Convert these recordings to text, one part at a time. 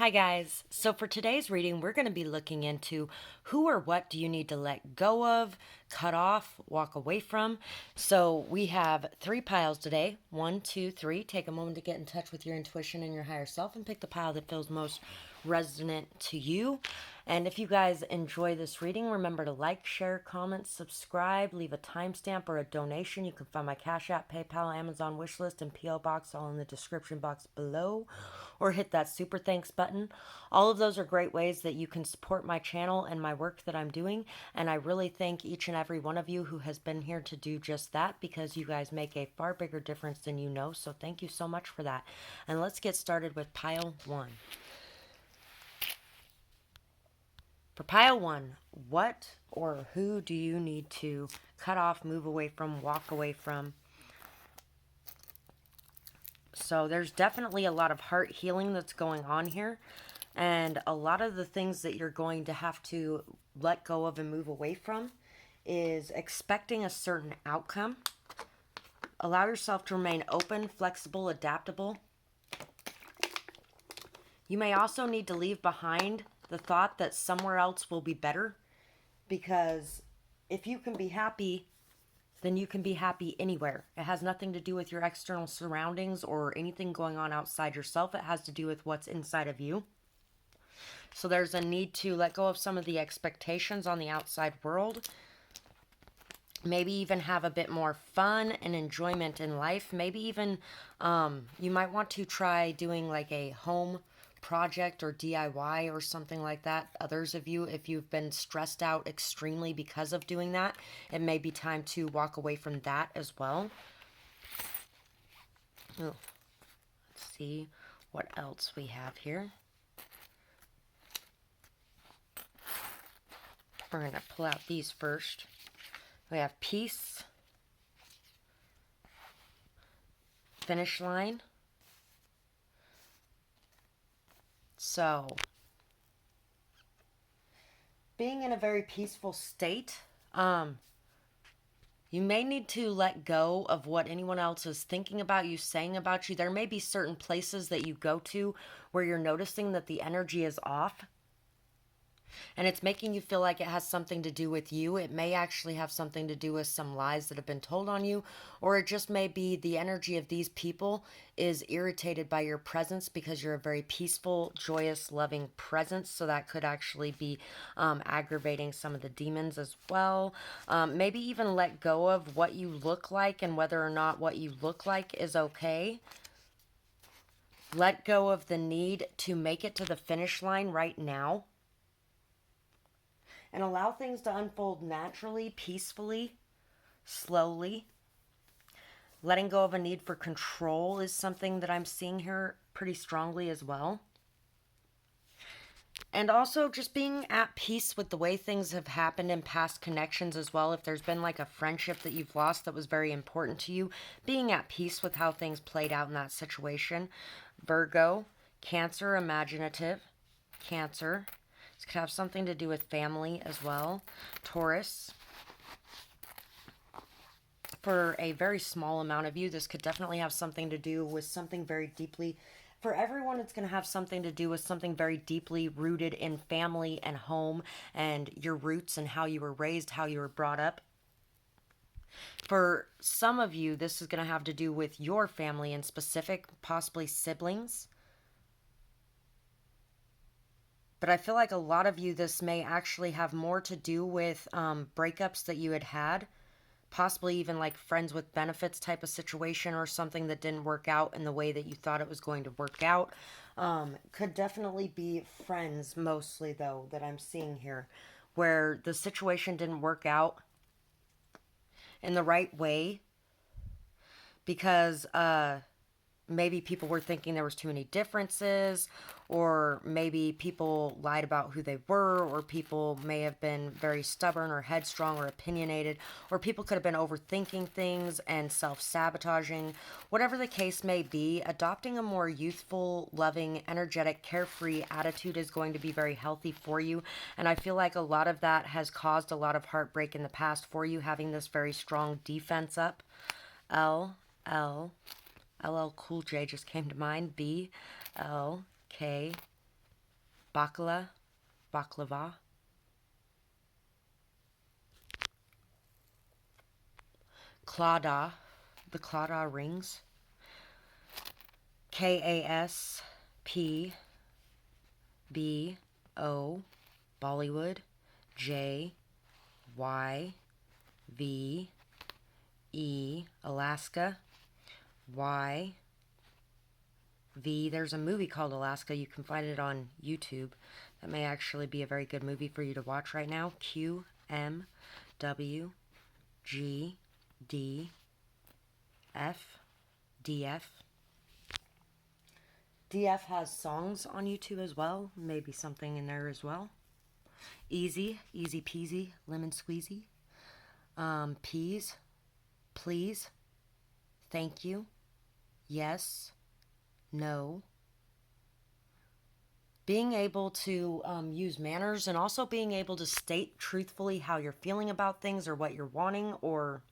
Hi guys, so for today's reading we're going to be looking into who or what do you need to let go of, cut off, walk away from. So we have 3 piles today, 1, 2, 3. Take a moment to get in touch with your intuition and your higher self and pick the pile that feels most resonant to you. And if you guys enjoy this reading, remember to like, share, comment, subscribe, leave a timestamp or a donation. You can find my Cash App, PayPal, Amazon wishlist, and P.O. Box all in the description box below, or hit that super thanks button. All of those are great ways that you can support my channel and my work that I'm doing, and I really thank each and every one of you who has been here to do just that, because you guys make a far bigger difference than you know, so thank you so much for that. And let's get started with pile 1. For pile 1, what or who do you need to cut off, move away from, walk away from? So there's definitely a lot of heart healing that's going on here. And a lot of the things that you're going to have to let go of and move away from is expecting a certain outcome. Allow yourself to remain open, flexible, adaptable. You may also need to leave behind the thought that somewhere else will be better, because if you can be happy, then you can be happy anywhere. It has nothing to do with your external surroundings or anything going on outside yourself. It has to do with what's inside of you. So there's a need to let go of some of the expectations on the outside world. Maybe even have a bit more fun and enjoyment in life. Maybe even you might want to try doing like a home project or DIY or something like that. Others of you, if you've been stressed out extremely because of doing that, it may be time to walk away from that as well. Oh, let's see what else we have here. We're going to pull out these first. We have peace, finish line. So, being in a very peaceful state, you may need to let go of what anyone else is thinking about you, saying about you. There may be certain places that you go to where you're noticing that the energy is off, and it's making you feel like it has something to do with you. It may actually have something to do with some lies that have been told on you, or it just may be the energy of these people is irritated by your presence because you're a very peaceful, joyous, loving presence. So that could actually be aggravating some of the demons as well. Maybe even let go of what you look like and whether or not what you look like is okay. Let go of the need to make it to the finish line right now. And allow things to unfold naturally, peacefully, slowly. Letting go of a need for control is something that I'm seeing here pretty strongly as well. And also just being at peace with the way things have happened in past connections as well. If there's been like a friendship that you've lost that was very important to you, being at peace with how things played out in that situation. Virgo, Cancer, imaginative, Cancer. This could have something to do with family as well. Taurus. For a very small amount of you, this could definitely have something to do with something very deeply. For everyone, it's going to have something to do with something very deeply rooted in family and home and your roots and how you were raised, how you were brought up. For some of you, this is going to have to do with your family in specific, possibly siblings. But I feel like a lot of you, this may actually have more to do with breakups that you had, possibly even like friends with benefits type of situation, or something that didn't work out in the way that you thought it was going to work out. Could definitely be friends mostly, though, that I'm seeing here, where the situation didn't work out in the right way because maybe people were thinking there was too many differences, or maybe people lied about who they were, or people may have been very stubborn or headstrong or opinionated, or people could have been overthinking things and self-sabotaging. Whatever the case may be, adopting a more youthful, loving, energetic, carefree attitude is going to be very healthy for you. And I feel like a lot of that has caused a lot of heartbreak in the past for you, having this very strong defense up. LL Cool J just came to mind. BLK baklava, Clawda, the Clawda rings, KASPBO, Bollywood, JYVE, Alaska, YV. There's a movie called Alaska. You can find it on YouTube. That may actually be a very good movie for you to watch right now. QMWGDF. DF has songs on YouTube as well. Maybe something in there as well. Easy peasy, lemon squeezy. Peas, please, thank you, yes, no. Being able to use manners, and also being able to state truthfully how you're feeling about things or what you're wanting or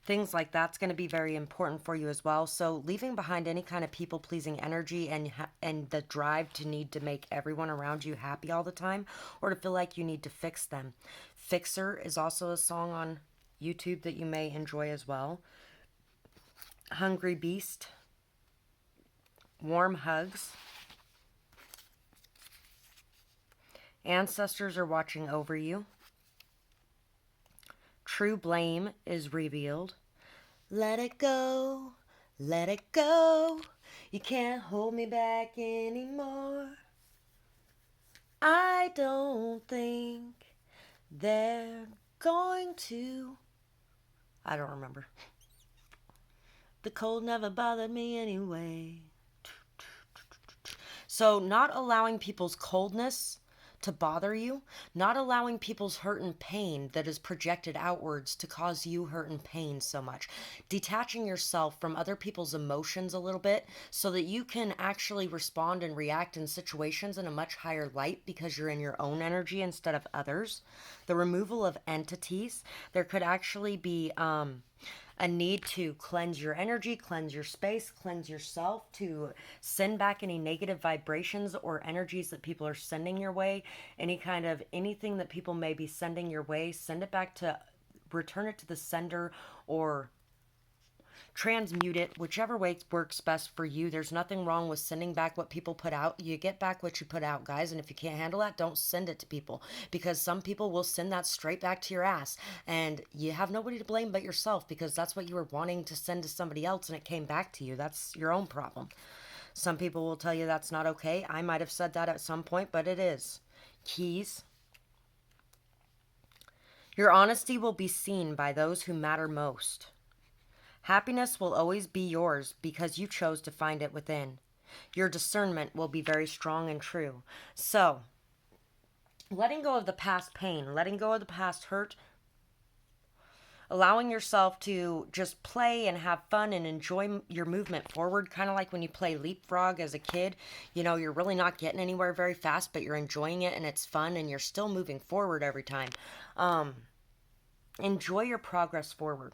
things like that's going to be very important for you as well. So leaving behind any kind of people pleasing energy and the drive to need to make everyone around you happy all the time, or to feel like you need to fix them. Fixer is also a song on YouTube that you may enjoy as well. Hungry Beast, Warm Hugs, Ancestors Are Watching Over You, True Blame Is Revealed, Let It Go, Let It Go, You Can't Hold Me Back Anymore, I Don't Think They're Going to, I don't remember. The cold never bothered me anyway. So not allowing people's coldness to bother you, not allowing people's hurt and pain that is projected outwards to cause you hurt and pain so much. Detaching yourself from other people's emotions a little bit so that you can actually respond and react in situations in a much higher light because you're in your own energy instead of others. The removal of entities. There could actually be a need to cleanse your energy, cleanse your space, cleanse yourself, to send back any negative vibrations or energies that people are sending your way, anything that people may be sending your way, send it back to, return it to the sender, or transmute it, whichever way works best for you. There's nothing wrong with sending back what people put out. You get back what you put out, guys, and if you can't handle that, don't send it to people, because some people will send that straight back to your ass, and you have nobody to blame but yourself, because that's what you were wanting to send to somebody else and it came back to you. That's your own problem. Some people will tell you that's not okay. I might have said that at some point, but it is. Keys. Your honesty will be seen by those who matter most. Happiness will always be yours because you chose to find it within. Your discernment will be very strong and true. So, letting go of the past pain, letting go of the past hurt, allowing yourself to just play and have fun and enjoy your movement forward, kind of like when you play leapfrog as a kid. You know, you're really not getting anywhere very fast, but you're enjoying it and it's fun and you're still moving forward every time. Enjoy your progress forward.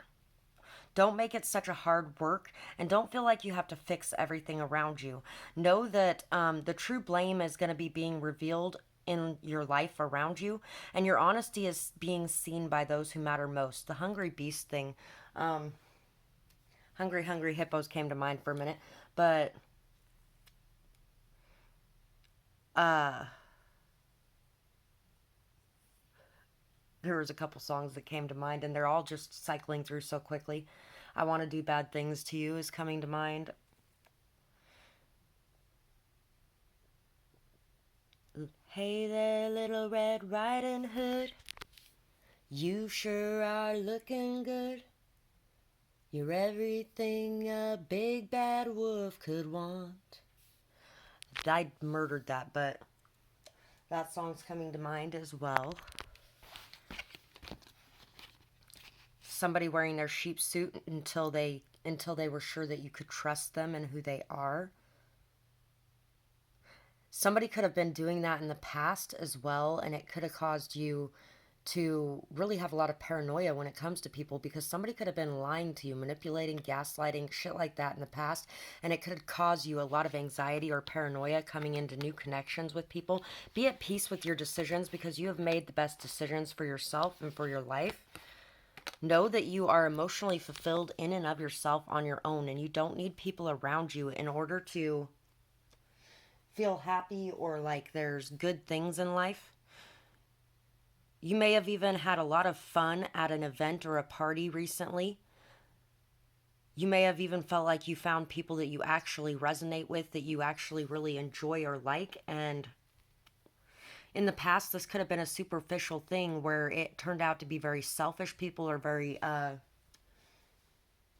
Don't make it such a hard work, and don't feel like you have to fix everything around you. Know that the true blame is going to be being revealed in your life around you, and your honesty is being seen by those who matter most. The hungry beast thing, hungry hippos came to mind for a minute, but there was a couple songs that came to mind, and they're all just cycling through so quickly. I Want to Do Bad Things to You is coming to mind. Hey there, Little Red Riding Hood, you sure are looking good. You're everything a big bad wolf could want. I murdered that, but that song's coming to mind as well. Somebody wearing their sheep suit until they were sure that you could trust them and who they are. Somebody could have been doing that in the past as well, and it could have caused you to really have a lot of paranoia when it comes to people, because somebody could have been lying to you, manipulating, gaslighting, shit like that in the past, and it could cause you a lot of anxiety or paranoia coming into new connections with people. Be at peace with your decisions, because you have made the best decisions for yourself and for your life. Know that you are emotionally fulfilled in and of yourself on your own, and you don't need people around you in order to feel happy or like there's good things in life. You may have even had a lot of fun at an event or a party recently. You may have even felt like you found people that you actually resonate with, that you actually really enjoy or like. And in the past, this could have been a superficial thing where it turned out to be very selfish people, or very,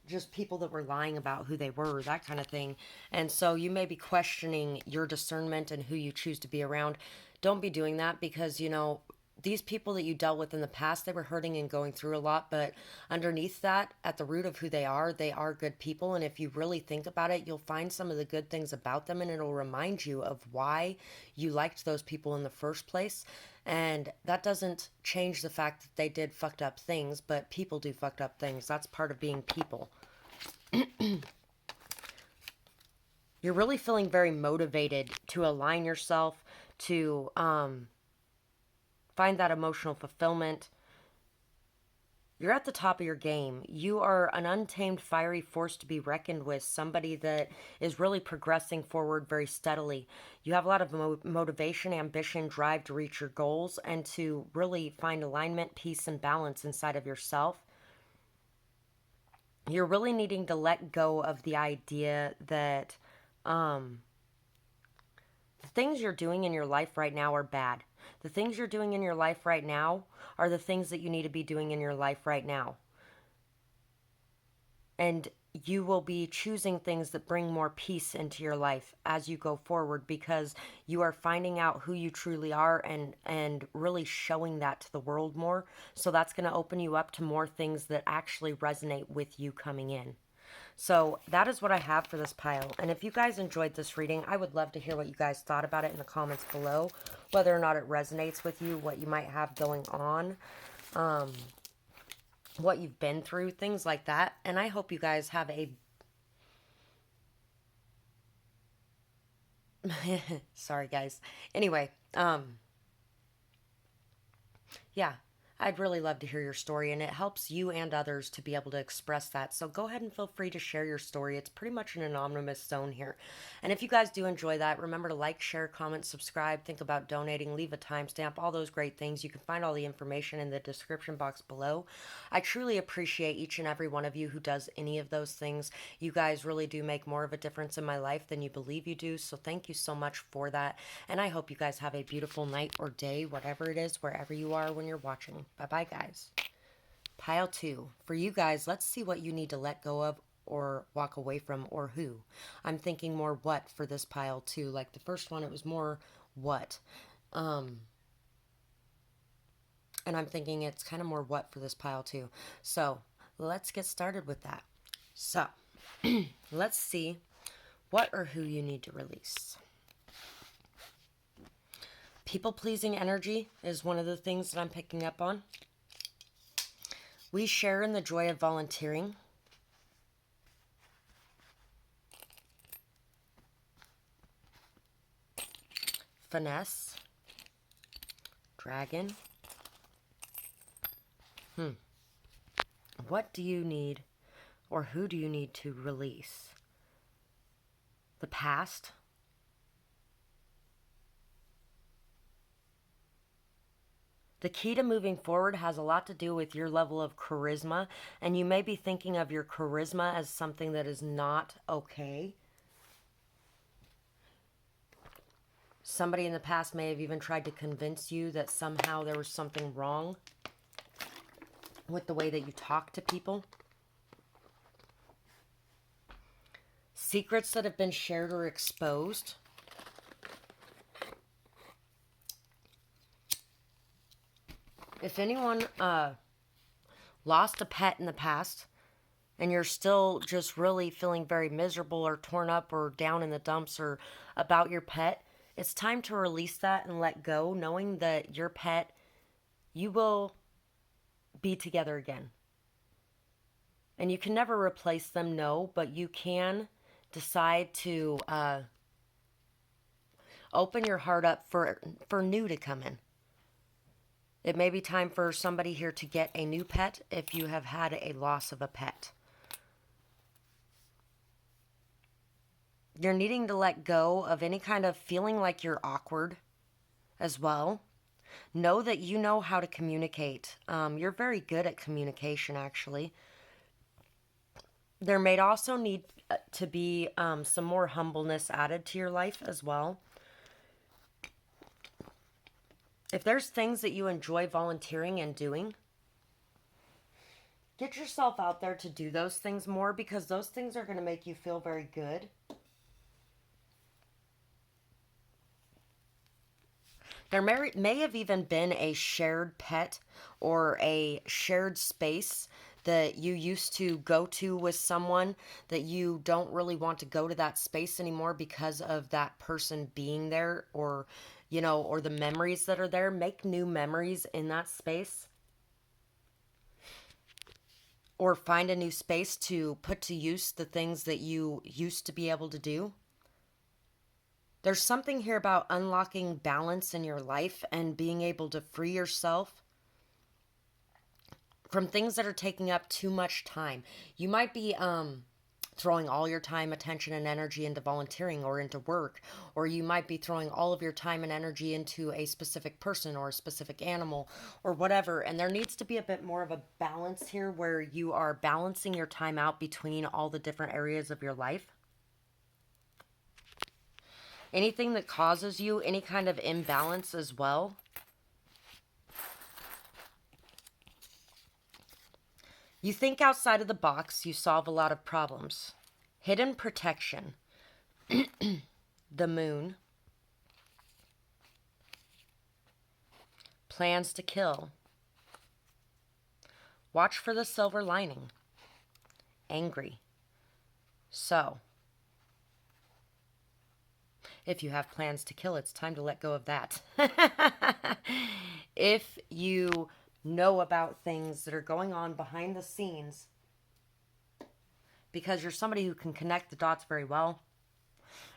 just people that were lying about who they were, that kind of thing. And so you may be questioning your discernment and who you choose to be around. Don't be doing that, because, these people that you dealt with in the past, they were hurting and going through a lot, but underneath that, at the root of who they are good people. And if you really think about it, you'll find some of the good things about them, and it'll remind you of why you liked those people in the first place. And that doesn't change the fact that they did fucked up things, but people do fucked up things. That's part of being people. You're really feeling very motivated to align yourself, to find that emotional fulfillment. You're at the top of your game. You are an untamed, fiery force to be reckoned with, somebody that is really progressing forward very steadily. You have a lot of motivation, ambition, drive to reach your goals, and to really find alignment, peace, and balance inside of yourself. You're really needing to let go of the idea that the things you're doing in your life right now are bad. The things you're doing in your life right now are the things that you need to be doing in your life right now. And you will be choosing things that bring more peace into your life as you go forward, because you are finding out who you truly are, and really showing that to the world more. So that's going to open you up to more things that actually resonate with you coming in. So that is what I have for this pile. And if you guys enjoyed this reading, I would love to hear what you guys thought about it in the comments below. Whether or not it resonates with you, what you might have going on, what you've been through, things like that. And I hope you guys have a... Sorry, guys. Anyway, yeah. I'd really love to hear your story, and it helps you and others to be able to express that. So go ahead and feel free to share your story. It's pretty much an anonymous zone here. And if you guys do enjoy that, remember to like, share, comment, subscribe, think about donating, leave a timestamp, all those great things. You can find all the information in the description box below. I truly appreciate each and every one of you who does any of those things. You guys really do make more of a difference in my life than you believe you do. So thank you so much for that. And I hope you guys have a beautiful night or day, whatever it is, wherever you are when you're watching. Bye-bye, guys. Pile 2. For you guys, let's see what you need to let go of or walk away from, or who. I'm thinking more what for this pile 2. Like the first one, it was more what. And I'm thinking it's kind of more what for this pile 2. So let's get started with that. So let's see what or who you need to release. People-pleasing energy is one of the things that I'm picking up on. We share in the joy of volunteering. Finesse. Dragon. What do you need, or who do you need to release? The past. The key to moving forward has a lot to do with your level of charisma, and you may be thinking of your charisma as something that is not okay. Somebody in the past may have even tried to convince you that somehow there was something wrong with the way that you talk to people. Secrets that have been shared or exposed. If anyone lost a pet in the past, and you're still just really feeling very miserable or torn up or down in the dumps or about your pet, it's time to release that and let go, knowing that your pet, you will be together again. And you can never replace them, no, but you can decide to open your heart up for new to come in. It may be time for somebody here to get a new pet if you have had a loss of a pet. You're needing to let go of any kind of feeling like you're awkward as well. Know that you know how to communicate. You're very good at communication, actually. There may also need to be some more humbleness added to your life as well. If there's things that you enjoy volunteering and doing, get yourself out there to do those things more, because those things are going to make you feel very good. There may have even been a shared pet or a shared space that you used to go to with someone that you don't really want to go to that space anymore because of that person being there, or, you know, or the memories that are there. Make new memories in that space. Or find a new space to put to use the things that you used to be able to do. There's something here about unlocking balance in your life and being able to free yourself from things that are taking up too much time. You might be throwing all your time, attention, and energy into volunteering or into work, or you might be throwing all of your time and energy into a specific person or a specific animal or whatever. And there needs to be a bit more of a balance here where you are balancing your time out between all the different areas of your life. Anything that causes you any kind of imbalance as well. You think outside of the box, you solve a lot of problems. Hidden protection. The moon. Plans to kill. Watch for the silver lining. Angry. So, if you have plans to kill, it's time to let go of that. If you know about things that are going on behind the scenes, because you're somebody who can connect the dots very well,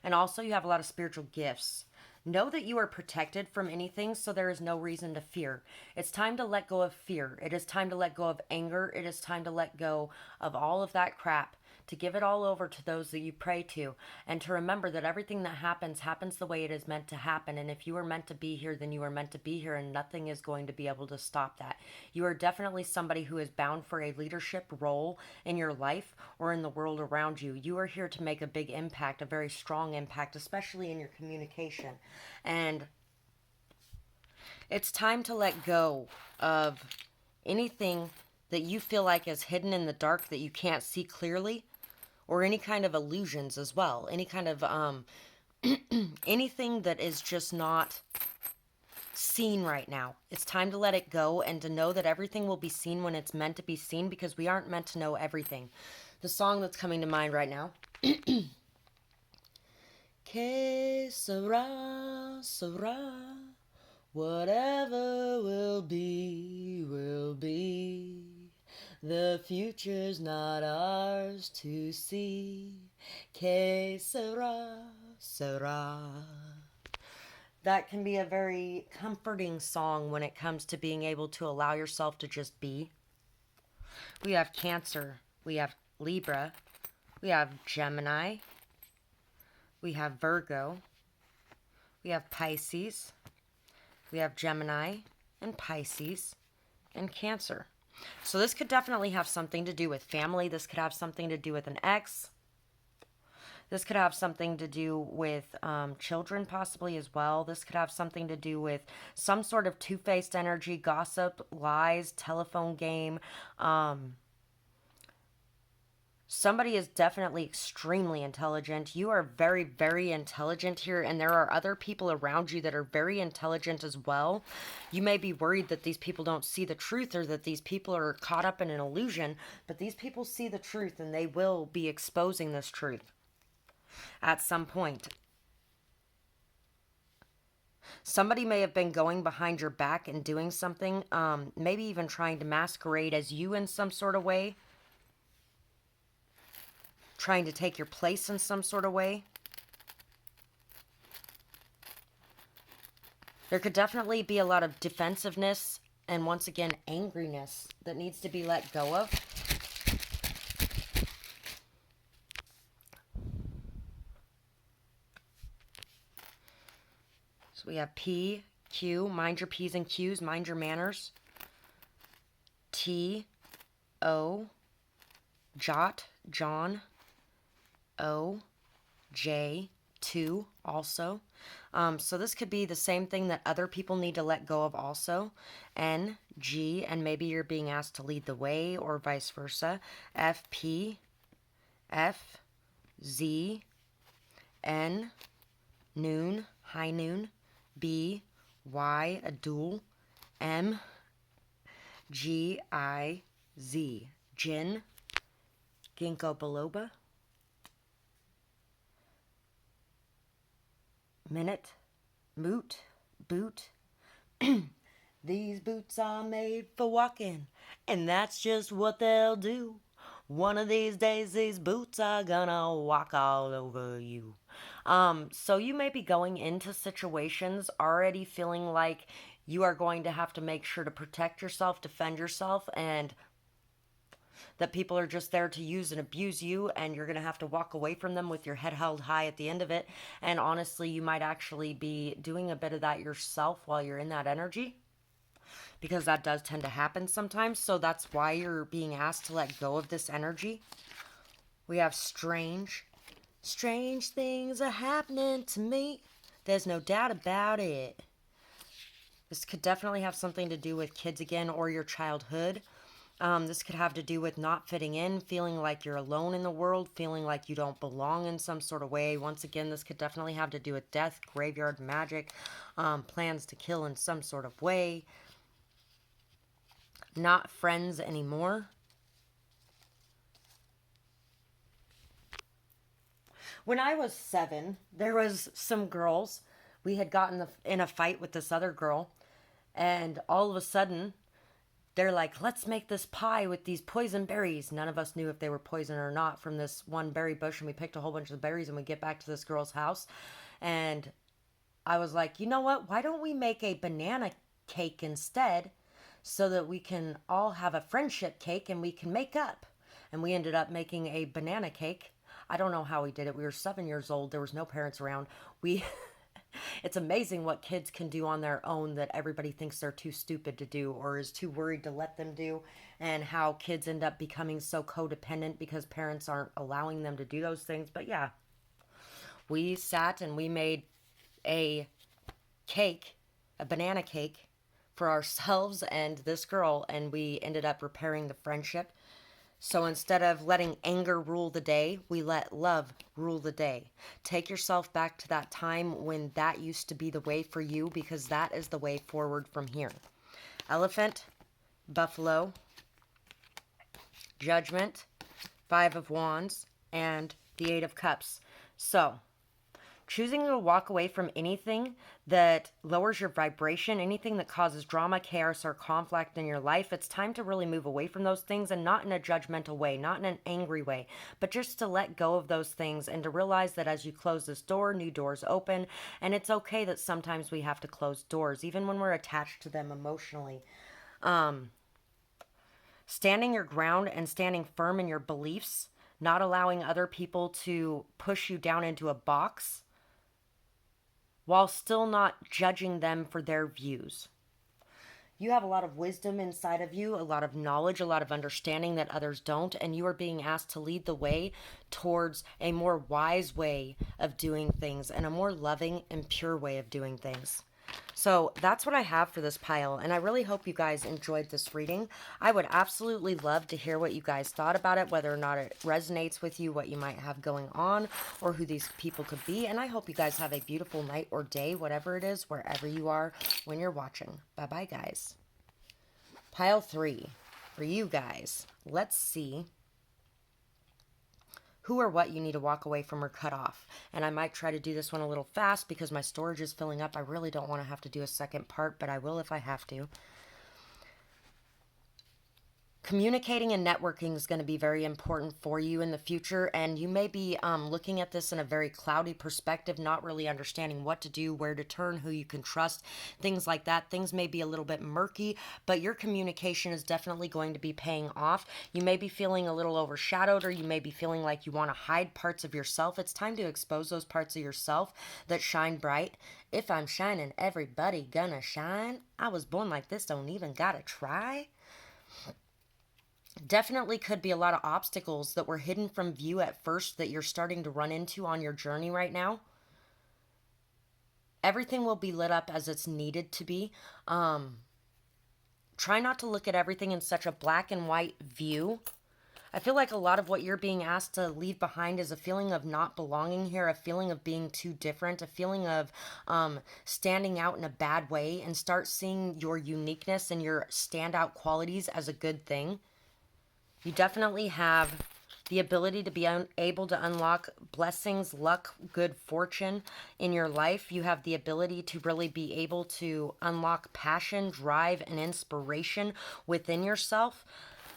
and also you have a lot of spiritual gifts, know that you are protected from anything, so there is no reason to fear. It's time to let go of fear. It is time to let go of anger. It is time to let go of all of that crap, to give it all over to those that you pray to, and to remember that everything that happens the way it is meant to happen. And if you are meant to be here, then you are meant to be here, and nothing is going to be able to stop that. You are definitely somebody who is bound for a leadership role in your life or in the world around you. You are here to make a big impact, a very strong impact, especially in your communication. And it's time to let go of anything that you feel like is hidden in the dark that you can't see clearly, or any kind of illusions as well. Any kind of anything that is just not seen right now. It's time to let it go and to know that everything will be seen when it's meant to be seen, because we aren't meant to know everything. The song that's coming to mind right now. Que sera, sera. Whatever will be, will be. The future's not ours to see. Que sera, sera. That can be a very comforting song when it comes to being able to allow yourself to just be. We have Cancer. We have Libra. We have Gemini. We have Virgo. We have Pisces. We have Gemini and Pisces and Cancer. So this could definitely have something to do with family. This could have something to do with an ex. This could have something to do with children possibly as well. This could have something to do with some sort of two-faced energy, gossip, lies, telephone game. Somebody is definitely extremely intelligent. You are very, very intelligent here, and there are other people around you that are very intelligent as well. You may be worried that these people don't see the truth, or that these people are caught up in an illusion, but these people see the truth, and they will be exposing this truth at some point. Somebody may have been going behind your back and doing something, maybe even trying to masquerade as you in some sort of way, trying to take your place in some sort of way. There could definitely be a lot of defensiveness and, once again, angriness that needs to be let go of. So we have P, Q, mind your P's and Q's, mind your manners. T, O, Jot, John. O, J, 2 also. So this could be the same thing that other people need to let go of also. N, G, and maybe you're being asked to lead the way or vice versa. F, P, F, Z, N, noon, high noon. B, Y, a duel. M, G, I, Z, gin. Ginkgo biloba. Minute, moot, boot. These boots are made for walking, and that's just what they'll do. One of these days, these boots are gonna walk all over you. So you may be going into situations already feeling like you are going to have to make sure to protect yourself, defend yourself, and that people are just there to use and abuse you, and you're going to have to walk away from them with your head held high at the end of it. And honestly, you might actually be doing a bit of that yourself while you're in that energy, because that does tend to happen sometimes. So that's why you're being asked to let go of this energy. We have strange. Strange things are happening to me. There's no doubt about it. This could definitely have something to do with kids again, or your childhood. This could have to do with not fitting in, feeling like you're alone in the world, feeling like you don't belong in some sort of way. Once again, this could definitely have to do with death, graveyard magic, plans to kill in some sort of way. Not friends anymore. When I was 7, there was some girls. We had gotten in a fight with this other girl, and all of a sudden, they're like, let's make this pie with these poison berries. None of us knew if they were poison or not from this one berry bush, and we picked a whole bunch of berries, and we get back to this girl's house, and I was like, you know what? Why don't we make a banana cake instead, so that we can all have a friendship cake and we can make up? And we ended up making a banana cake. I don't know how we did it. We were 7 years old. There was no parents around. It's amazing what kids can do on their own that everybody thinks they're too stupid to do or is too worried to let them do, and how kids end up becoming so codependent because parents aren't allowing them to do those things. But yeah, we sat and we made a cake, a banana cake for ourselves and this girl, and we ended up repairing the friendship. So instead of letting anger rule the day, we let love rule the day. Take yourself back to that time when that used to be the way for you, because that is the way forward from here. Elephant, buffalo, judgment, 5 of wands, and the 8 of cups. So choosing to walk away from anything that lowers your vibration, anything that causes drama, chaos, or conflict in your life, it's time to really move away from those things, and not in a judgmental way, not in an angry way, but just to let go of those things and to realize that as you close this door, new doors open, and it's okay that sometimes we have to close doors, even when we're attached to them emotionally. Standing your ground and standing firm in your beliefs, not allowing other people to push you down into a box, while still not judging them for their views. You have a lot of wisdom inside of you, a lot of knowledge, a lot of understanding that others don't, and you are being asked to lead the way towards a more wise way of doing things and a more loving and pure way of doing things. So that's what I have for this pile, and I really hope you guys enjoyed this reading. I would absolutely love to hear what you guys thought about it, whether or not it resonates with you, what you might have going on, or who these people could be. And I hope you guys have a beautiful night or day, whatever it is, wherever you are when you're watching. Bye-bye, guys. Pile 3 for you guys. Let's see who or what you need to walk away from or cut off. And I might try to do this one a little fast because my storage is filling up. I really don't want to have to do a second part, but I will if I have to. Communicating and networking is going to be very important for you in the future, and you may be looking at this in a very cloudy perspective, not really understanding what to do, where to turn, who you can trust, things like that. Things may be a little bit murky, but your communication is definitely going to be paying off. You may be feeling a little overshadowed, or you may be feeling like you want to hide parts of yourself. It's time to expose those parts of yourself that shine bright. If I'm shining, everybody gonna shine. I was born like this, don't even gotta try. Definitely could be a lot of obstacles that were hidden from view at first that you're starting to run into on your journey right now. Everything will be lit up as it's needed to be. Try not to look at everything in such a black and white view. I feel like a lot of what you're being asked to leave behind is a feeling of not belonging here, a feeling of being too different, a feeling of standing out in a bad way, and start seeing your uniqueness and your standout qualities as a good thing. You definitely have the ability to be able to unlock blessings, luck, good fortune in your life. You have the ability to really be able to unlock passion, drive, and inspiration within yourself.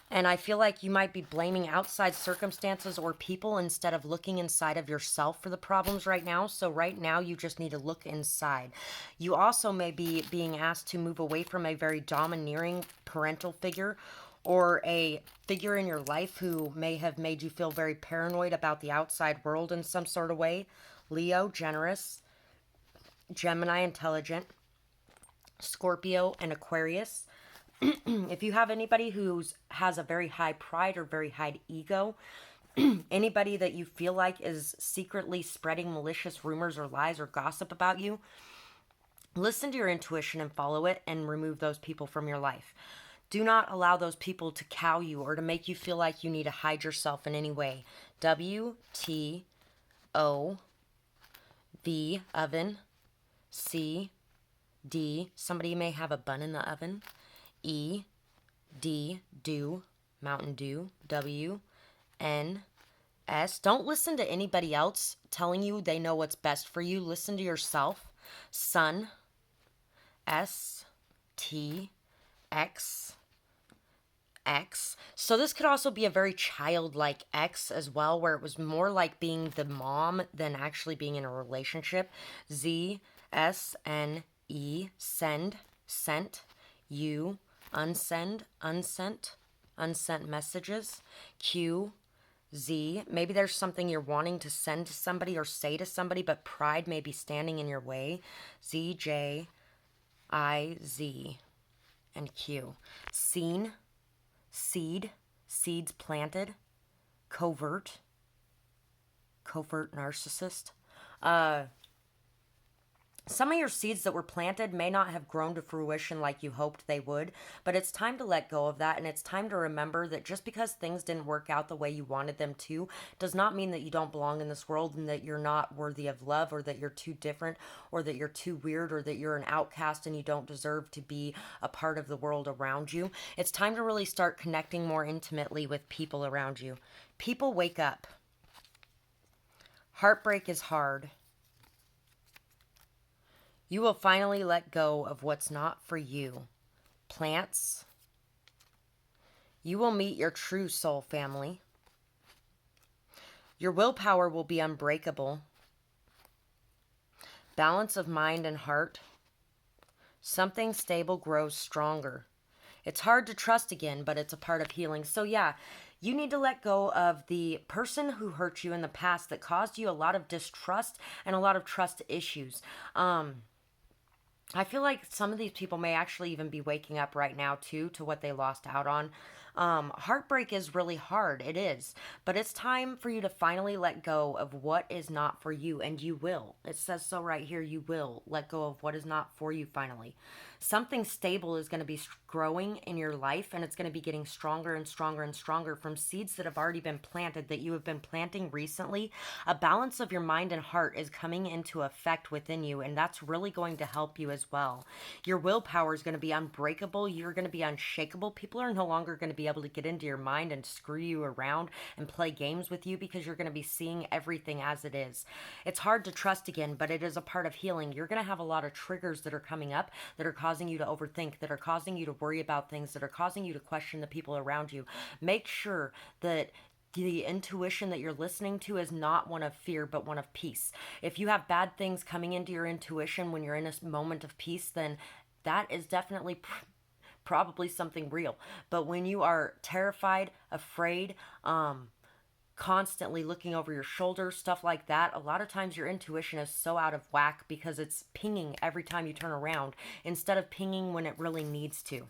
And I feel like you might be blaming outside circumstances or people instead of looking inside of yourself for the problems right now. So right now, you just need to look inside. You also may be being asked to move away from a very domineering parental figure or a figure in your life who may have made you feel very paranoid about the outside world in some sort of way. Leo, generous. Gemini, intelligent. Scorpio, and Aquarius. If you have anybody who has a very high pride or very high ego, anybody that you feel like is secretly spreading malicious rumors or lies or gossip about you, listen to your intuition and follow it and remove those people from your life. Do not allow those people to cow you or to make you feel like you need to hide yourself in any way. W-T-O-V, oven. C-D, somebody may have a bun in the oven. E-D, dew, Mountain Dew. W-N-S. Don't listen to anybody else telling you they know what's best for you. Listen to yourself. Sun. S-T-X. X. So this could also be a very childlike X as well, where it was more like being the mom than actually being in a relationship. Z, S, N, E, send, sent. U, unsend, unsent, unsent messages. Q, Z, maybe there's something you're wanting to send to somebody or say to somebody, but pride may be standing in your way. Z, J, I, Z, and Q. Seen, seed, seeds planted. Covert, covert narcissist. Some of your seeds that were planted may not have grown to fruition like you hoped they would, but it's time to let go of that, and it's time to remember that just because things didn't work out the way you wanted them to does not mean that you don't belong in this world and that you're not worthy of love, or that you're too different, or that you're too weird, or that you're an outcast and you don't deserve to be a part of the world around you. It's time to really start connecting more intimately with people around you. People, wake up. Heartbreak is hard. You will finally let go of what's not for you. Plants. You will meet your true soul family. Your willpower will be unbreakable. Balance of mind and heart. Something stable grows stronger. It's hard to trust again, but it's a part of healing. So yeah, you need to let go of the person who hurt you in the past that caused you a lot of distrust and a lot of trust issues. I feel like some of these people may actually even be waking up right now too to what they lost out on. Heartbreak is really hard. It is. But it's time for you to finally let go of what is not for you. And you will. It says so right here. You will let go of what is not for you finally. Something stable is going to be growing in your life, and it's going to be getting stronger and stronger and stronger from seeds that have already been planted, that you have been planting recently. A balance of your mind and heart is coming into effect within you, and that's really going to help you as well. Your willpower is going to be unbreakable. You're going to be unshakable. People are no longer going to be able to get into your mind and screw you around and play games with you, because you're going to be seeing everything as it is. It's hard to trust again, but it is a part of healing. You're going to have a lot of triggers that are coming up that are causing you to overthink, that are causing you to worry about things, that are causing you to question the people around you. Make sure that the intuition that you're listening to is not one of fear, but one of peace. If you have bad things coming into your intuition when you're in a moment of peace, then that is definitely probably something real. But when you are terrified, afraid, constantly looking over your shoulder, stuff like that, a lot of times your intuition is so out of whack because it's pinging every time you turn around instead of pinging when it really needs to.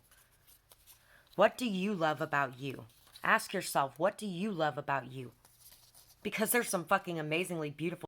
What do you love about you? Ask yourself, what do you love about you? Because there's some fucking amazingly beautiful